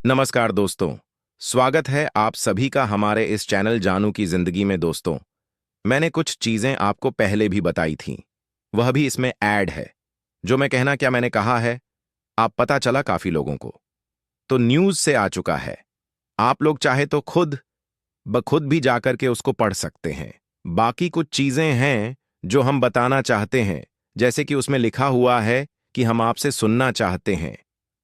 नमस्कार दोस्तों। स्वागत है आप सभी का हमारे इस चैनल जानू की जिंदगी में। दोस्तों, मैंने कुछ चीजें आपको पहले भी बताई थीं, वह भी इसमें ऐड है। जो मैं कहना क्या मैंने कहा है, आप पता चला काफी लोगों को तो न्यूज से आ चुका है। आप लोग चाहे तो खुद ब खुद भी जाकर के उसको पढ़ सकते हैं। बाकी कुछ चीजें हैं जो हम बताना चाहते हैं, जैसे कि उसमें लिखा हुआ है कि हम आपसे सुनना चाहते हैं।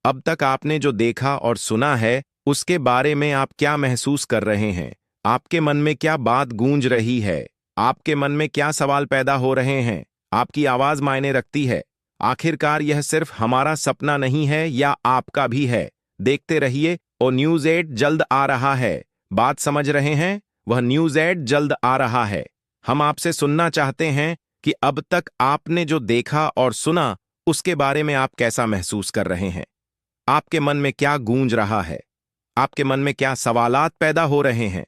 अब तक आपने जो देखा और सुना है उसके बारे में आप क्या महसूस कर रहे हैं? आपके मन में क्या बात गूंज रही है? आपके मन में क्या सवाल पैदा हो रहे हैं? आपकी आवाज मायने रखती है। आखिरकार यह सिर्फ हमारा सपना नहीं है, या आपका भी है। देखते रहिए, और न्यूज 8 जल्द आ रहा है। बात समझ रहे हैं? वह न्यूज 8 जल्द आ रहा है। हम आपसे सुनना चाहते हैं कि अब तक आपने जो देखा और सुना उसके बारे में आप कैसा महसूस कर रहे हैं। आपके मन में क्या गूंज रहा है? आपके मन में क्या सवालात पैदा हो रहे हैं?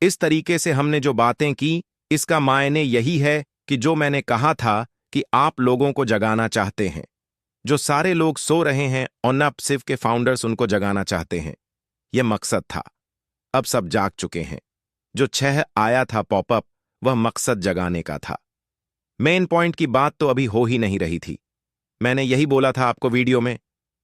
इस तरीके से हमने जो बातें की, इसका मायने यही है कि जो मैंने कहा था कि आप लोगों को जगाना चाहते हैं। जो सारे लोग सो रहे हैं और नप सिर्फ के फाउंडर्स उनको जगाना चाहते हैं। यह मकसद था। अब सब जाग चुके हैं। जो 6 आया था पॉपअप, वह मकसद जगाने का था। मेन पॉइंट की बात तो अभी हो ही नहीं रही थी। मैंने यही बोला था आपको वीडियो में।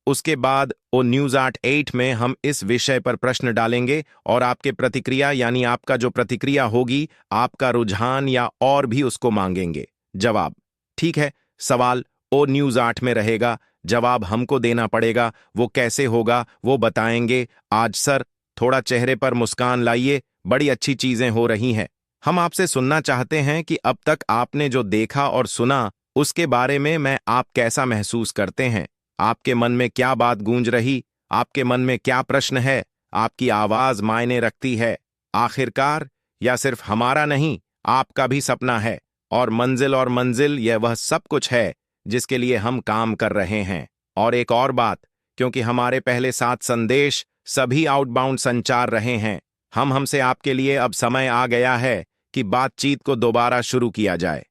उसके बाद ओ न्यूज 8 में हम इस विषय पर प्रश्न डालेंगे और आपके प्रतिक्रिया, यानी आपका जो प्रतिक्रिया होगी, आपका रुझान या और भी उसको मांगेंगे जवाब। ठीक है, सवाल ओ न्यूज 8 में रहेगा, जवाब हमको देना पड़ेगा। वो कैसे होगा वो बताएंगे आज। सर, थोड़ा चेहरे पर मुस्कान लाइए, बड़ी अच्छी चीजें हो रही हैं। हम आपसे सुनना चाहते हैं कि अब तक आपने जो देखा और सुना उसके बारे में आप कैसा महसूस करते हैं। आपके मन में क्या बात गूंज रही? आपके मन में क्या प्रश्न है? आपकी आवाज मायने रखती है आखिरकार, या सिर्फ हमारा नहीं, आपका भी सपना है। और मंजिल यह वह सब कुछ है जिसके लिए हम काम कर रहे हैं। और एक और बात, क्योंकि हमारे पहले 7 संदेश सभी आउटबाउंड संचार रहे हैं, हमसे आपके लिए अब समय आ गया है कि बातचीत को दोबारा शुरू किया जाए।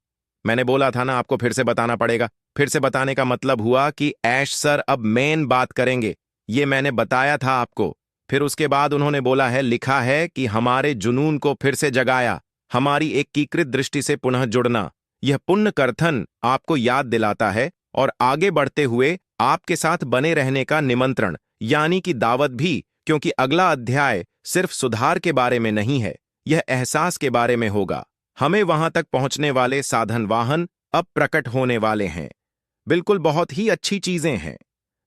मैंने बोला था ना, आपको फिर से बताना पड़ेगा। फिर से बताने का मतलब हुआ कि ऐश सर अब मेन बात करेंगे। ये मैंने बताया था आपको। फिर उसके बाद उन्होंने बोला है, लिखा है कि हमारे जुनून को फिर से जगाया, हमारी एकीकृत दृष्टि से पुनः जुड़ना। यह पुण्य कथन आपको याद दिलाता है और आगे बढ़ते हुए आपके साथ बने रहने का निमंत्रण, यानी कि दावत भी, क्योंकि अगला अध्याय सिर्फ सुधार के बारे में नहीं है, यह एहसास के बारे में होगा। हमें वहां तक पहुंचने वाले साधन वाहन अब प्रकट होने वाले हैं। बिल्कुल, बहुत ही अच्छी चीजें हैं।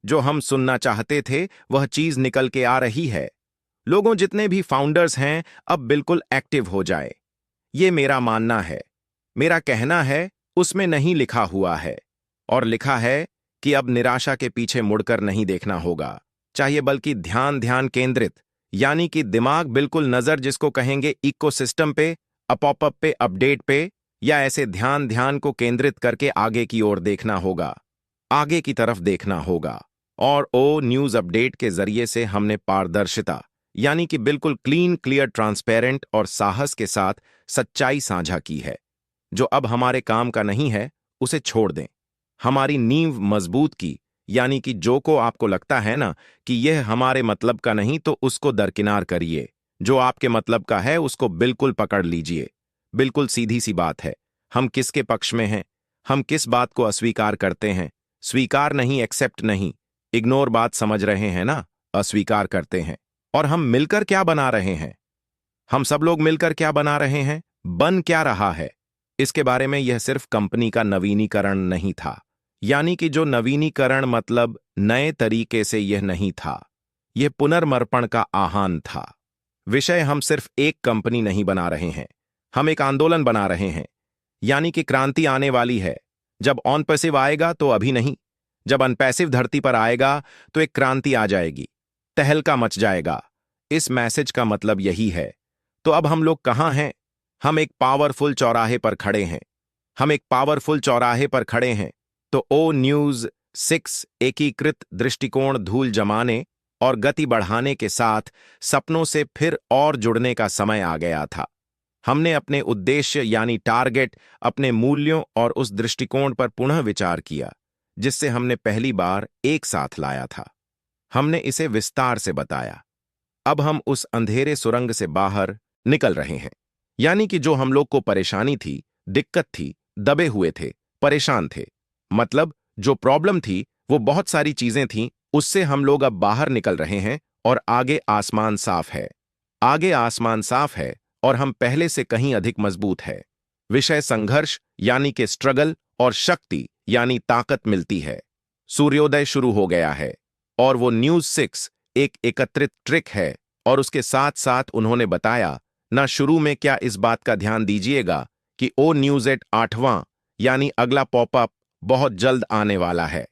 जो हम सुनना चाहते थे वह चीज निकल के आ रही है। लोगों, जितने भी फाउंडर्स हैं, अब बिल्कुल एक्टिव हो जाए। ये मेरा मानना है। मेरा कहना है उसमें नहीं लिखा हुआ है, और लिखा है कि अब निराशा के पीछे मुड़कर नहीं देखना होगा चाहिए, बल्कि ध्यान ध्यान केंद्रित, यानी कि दिमाग बिल्कुल नजर जिसको कहेंगे इकोसिस्टम पे, पॉपअप पे, अपडेट पे, या ऐसे ध्यान ध्यान को केंद्रित करके आगे की ओर देखना होगा, आगे की तरफ देखना होगा। और ओ न्यूज अपडेट के जरिए से हमने पारदर्शिता, यानी कि बिल्कुल क्लीन, क्लियर, ट्रांसपेरेंट और साहस के साथ सच्चाई साझा की है। जो अब हमारे काम का नहीं है उसे छोड़ दें। हमारी नींव मजबूत की, यानी कि जो को आपको लगता है ना कि यह हमारे मतलब का नहीं, तो उसको दरकिनार करिए। जो आपके मतलब का है उसको बिल्कुल पकड़ लीजिए। बिल्कुल सीधी सी बात है। हम किसके पक्ष में हैं? हम किस बात को अस्वीकार करते हैं? स्वीकार नहीं, एक्सेप्ट नहीं, इग्नोर बात समझ रहे हैं ना? अस्वीकार करते हैं। और हम मिलकर क्या बना रहे हैं? हम सब लोग मिलकर क्या बना रहे हैं? बन क्या रहा है? इसके बारे में यह सिर्फ कंपनी का नवीनीकरण नहीं था, यानी कि जो नवीनीकरण मतलब नए तरीके से यह नहीं था, यह पुनर्मर्पण का आह्वान था। विषय, हम सिर्फ एक कंपनी नहीं बना रहे हैं, हम एक आंदोलन बना रहे हैं, यानी कि क्रांति आने वाली है। जब ऑन पैसिव आएगा तो अभी नहीं, जब अनपैसिव धरती पर आएगा तो एक क्रांति आ जाएगी, तहलका मच जाएगा। इस मैसेज का मतलब यही है। तो अब हम लोग कहां हैं? हम एक पावरफुल चौराहे पर खड़े हैं। हम एक पावरफुल चौराहे पर खड़े हैं। तो ओ न्यूज 6 एकीकृत दृष्टिकोण धूल जमाने और गति बढ़ाने के साथ सपनों से फिर और जुड़ने का समय आ गया था। हमने अपने उद्देश्य, यानी टारगेट, अपने मूल्यों और उस दृष्टिकोण पर पुनः विचार किया जिससे हमने पहली बार एक साथ लाया था। हमने इसे विस्तार से बताया। अब हम उस अंधेरे सुरंग से बाहर निकल रहे हैं। यानी कि जो हम लोग को परेशानी थी, दिक्कत थी, दबे हुए थे, परेशान थे, मतलब जो प्रॉब्लम थी वो बहुत सारी चीजें थीं, उससे हम लोग अब बाहर निकल रहे हैं और आगे आसमान साफ है। आगे आसमान साफ है और हम पहले से कहीं अधिक मजबूत है। विषय संघर्ष यानी कि स्ट्रगल और शक्ति यानी ताकत मिलती है। सूर्योदय शुरू हो गया है और वो न्यूज़ 6 एक एकत्रित ट्रिक है। और उसके साथ साथ उन्होंने बताया ना, शुरू में क्या इस बात का ध्यान दीजिएगा कि ओ न्यूज़ 8 8वां यानी अगला पॉपअप बहुत जल्द आने वाला है।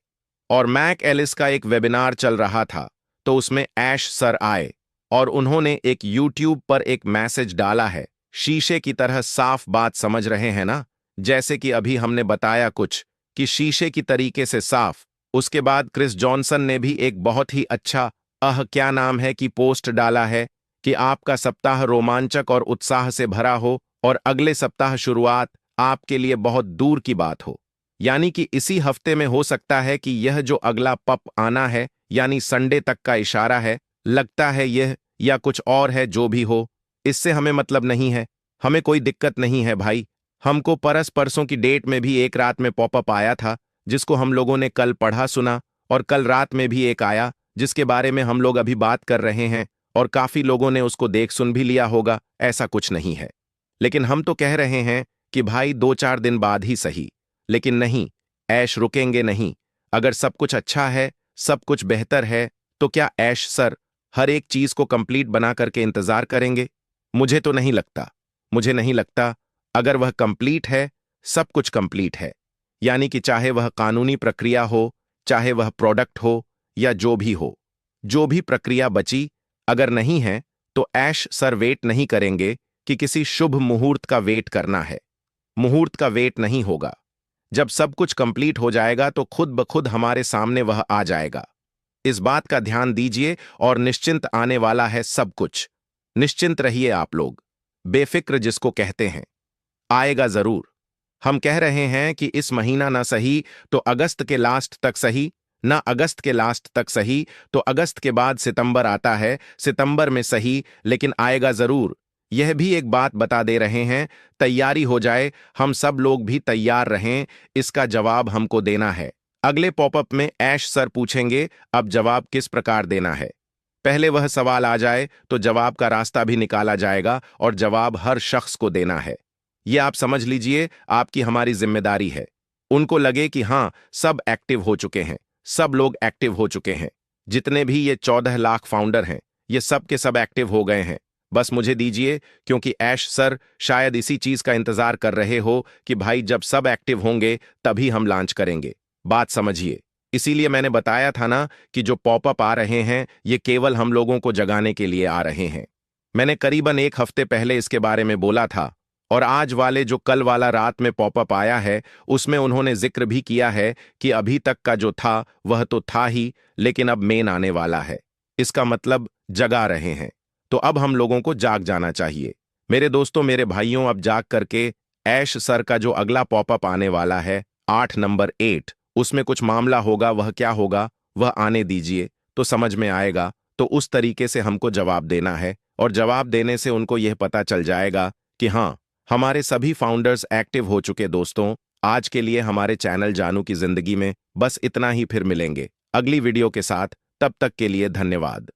और मैक एलिस का एक वेबिनार चल रहा था, तो उसमें ऐश सर आए और उन्होंने एक यूट्यूब पर एक मैसेज डाला है। शीशे की तरह साफ बात समझ रहे हैं ना, जैसे कि अभी हमने बताया कुछ कि शीशे की तरीके से साफ। उसके बाद क्रिस जॉनसन ने भी एक बहुत ही अच्छा क्या नाम है कि पोस्ट डाला है कि आपका सप्ताह रोमांचक और उत्साह से भरा हो और अगले सप्ताह शुरुआत आपके लिए बहुत दूर की बात हो। यानी कि इसी हफ्ते में हो सकता है कि यह जो अगला पप आना है यानी संडे तक का इशारा है। लगता है यह या कुछ और है, जो भी हो, इससे हमें मतलब नहीं है। हमें कोई दिक्कत नहीं है भाई। हमको परसों की डेट में भी एक रात में पॉपअप आया था, जिसको हम लोगों ने कल पढ़ा सुना, और कल रात में भी एक आया जिसके बारे में हम लोग अभी बात कर रहे हैं, और काफी लोगों ने उसको देख सुन भी लिया होगा। ऐसा कुछ नहीं है, लेकिन हम तो कह रहे हैं कि भाई 2 4 दिन बाद ही सही। लेकिन नहीं, ऐश रुकेंगे नहीं। अगर सब कुछ अच्छा है, सब कुछ बेहतर है, तो क्या ऐश सर हर एक चीज को कंप्लीट बना करके इंतजार करेंगे? मुझे तो नहीं लगता। मुझे नहीं लगता। अगर वह कंप्लीट है, सब कुछ कंप्लीट है। यानी कि चाहे वह कानूनी प्रक्रिया हो, चाहे वह प्रोडक्ट हो, या जो भी हो, जो भी प्रक्रिया बची, अगर नहीं है तो ऐश सर वेट नहीं करेंगे कि किसी शुभ मुहूर्त का वेट करना है। मुहूर्त का वेट नहीं होगा। जब सब कुछ कंप्लीट हो जाएगा तो खुद ब खुद हमारे सामने वह आ जाएगा। इस बात का ध्यान दीजिए और निश्चिंत आने वाला है सब कुछ। निश्चिंत रहिए आप लोग। बेफिक्र जिसको कहते हैं, आएगा जरूर। हम कह रहे हैं कि इस महीना ना सही तो अगस्त के लास्ट तक सही, ना अगस्त के लास्ट तक सही तो अगस्त के बाद सितंबर आता है, सितंबर में सही, लेकिन आएगा जरूर। यह भी एक बात बता दे रहे हैं, तैयारी हो जाए, हम सब लोग भी तैयार रहें। इसका जवाब हमको देना है। अगले पॉपअप में ऐश सर पूछेंगे अब जवाब किस प्रकार देना है। पहले वह सवाल आ जाए तो जवाब का रास्ता भी निकाला जाएगा और जवाब हर शख्स को देना है। यह आप समझ लीजिए, आपकी हमारी जिम्मेदारी है। उनको लगे कि हां, सब एक्टिव हो चुके हैं, सब लोग एक्टिव हो चुके हैं। जितने भी ये 14 लाख फाउंडर हैं, ये सब के सब एक्टिव हो गए हैं। बस मुझे दीजिए, क्योंकि ऐश सर शायद इसी चीज का इंतजार कर रहे हो कि भाई जब सब एक्टिव होंगे तभी हम लॉन्च करेंगे। बात समझिए। इसीलिए मैंने बताया था ना कि जो पॉपअप आ रहे हैं ये केवल हम लोगों को जगाने के लिए आ रहे हैं। मैंने करीबन एक हफ्ते पहले इसके बारे में बोला था, और आज वाले जो कल वाला रात में पॉपअप आया है उसमें उन्होंने जिक्र भी किया है कि अभी तक का जो था वह तो था ही, लेकिन अब मेन आने वाला है। इसका मतलब जगा रहे हैं। तो अब हम लोगों को जाग जाना चाहिए। मेरे दोस्तों, मेरे भाइयों, अब जाग करके ऐश सर का जो अगला पॉपअप आने वाला है 8 नंबर 8, उसमें कुछ मामला होगा। वह क्या होगा वह आने दीजिए तो समझ में आएगा। तो उस तरीके से हमको जवाब देना है, और जवाब देने से उनको यह पता चल जाएगा कि हां, हमारे सभी फाउंडर्स एक्टिव हो चुके। दोस्तों, आज के लिए हमारे चैनल जानू की जिंदगी में बस इतना ही। फिर मिलेंगे अगली वीडियो के साथ। तब तक के लिए धन्यवाद।